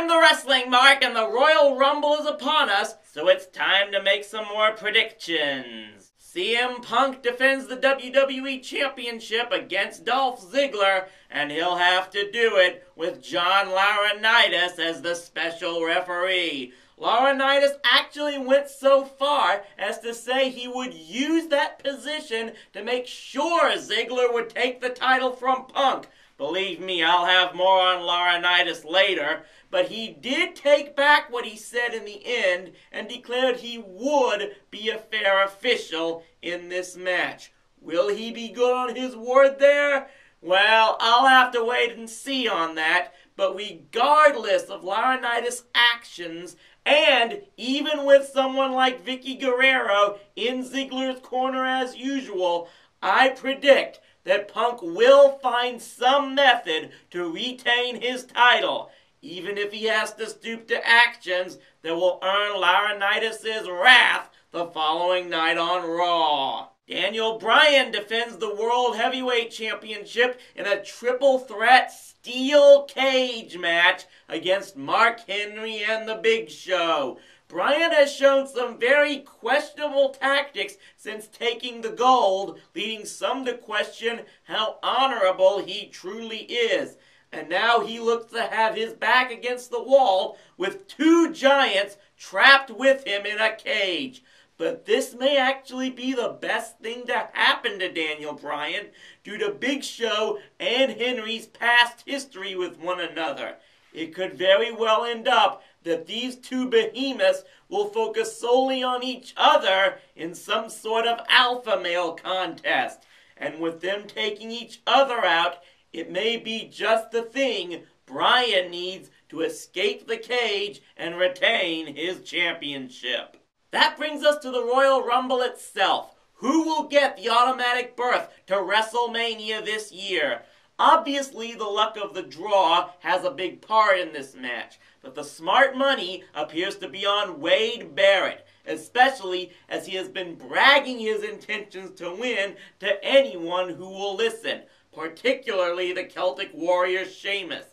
I'm the Wrestling Mark, and the Royal Rumble is upon us, so it's time to make some more predictions. CM Punk defends the WWE Championship against Dolph Ziggler, and he'll have to do it with John Lauranitis as the special referee. Lauranitis actually went so far as to say he would use that position to make sure Ziggler would take the title from Punk. Believe me, I'll have more on Lauranitis later, but he did take back what he said in the end and declared he would be a fair official in this match. Will he be good on his word there? Well, I'll have to wait and see on that, but regardless of Laurinaitis' actions, and even with someone like Vicky Guerrero in Ziggler's corner as usual, I predict that Punk will find some method to retain his title, even if he has to stoop to actions that will earn Laurinaitis' wrath the following night on Raw. Daniel Bryan defends the World Heavyweight Championship in a triple threat steel cage match against Mark Henry and The Big Show. Bryan has shown some very questionable tactics since taking the gold, leading some to question how honorable he truly is. And now he looks to have his back against the wall with two giants trapped with him in a cage. But this may actually be the best thing to happen to Daniel Bryan due to Big Show and Henry's past history with one another. It could very well end up that these two behemoths will focus solely on each other in some sort of alpha male contest. And with them taking each other out, it may be just the thing Bryan needs to escape the cage and retain his championship. That brings us to the Royal Rumble itself. Who will get the automatic berth to WrestleMania this year? Obviously, the luck of the draw has a big part in this match, but the smart money appears to be on Wade Barrett, especially as he has been bragging his intentions to win to anyone who will listen, particularly the Celtic warrior Sheamus.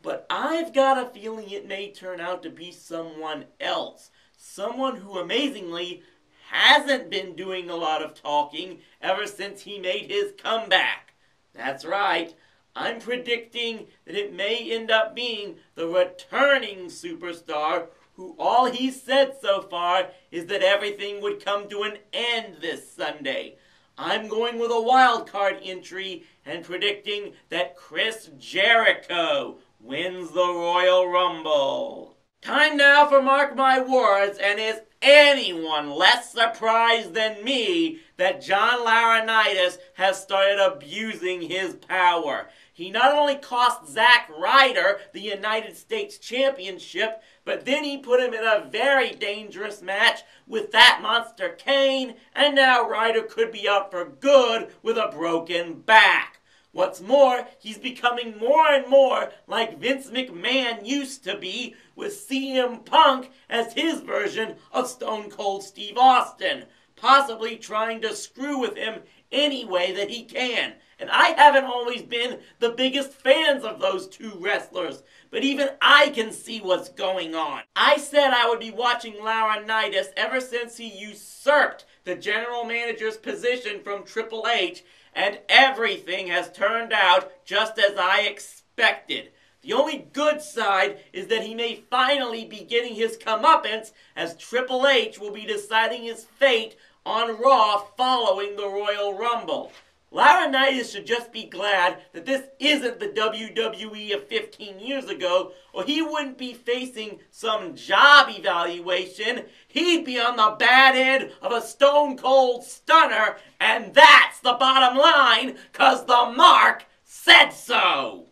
But I've got a feeling it may turn out to be someone else. Someone who amazingly hasn't been doing a lot of talking ever since he made his comeback. That's right, I'm predicting that it may end up being the returning superstar who all he's said so far is that everything would come to an end this Sunday. I'm going with a wild card entry and predicting that Chris Jericho wins the Royal Rumble. Time now for Mark My Words, and is anyone less surprised than me that John Lauranitis has started abusing his power? He not only cost Zack Ryder the United States Championship, but then he put him in a very dangerous match with that monster Kane, and now Ryder could be out for good with a broken back. What's more, he's becoming more and more like Vince McMahon used to be, with CM Punk as his version of Stone Cold Steve Austin, possibly trying to screw with him any way that he can. And I haven't always been the biggest fans of those two wrestlers, but even I can see what's going on. I said I would be watching Laurinaitis ever since he usurped the general manager's position from Triple H, and everything has turned out just as I expected. The only good side is that he may finally be getting his comeuppance, as Triple H will be deciding his fate on Raw following the Royal Rumble. Laurinaitis should just be glad that this isn't the WWE of 15 years ago, or he wouldn't be facing some job evaluation. He'd be on the bad end of a Stone Cold Stunner, and that's the bottom line, 'cause the Mark said so.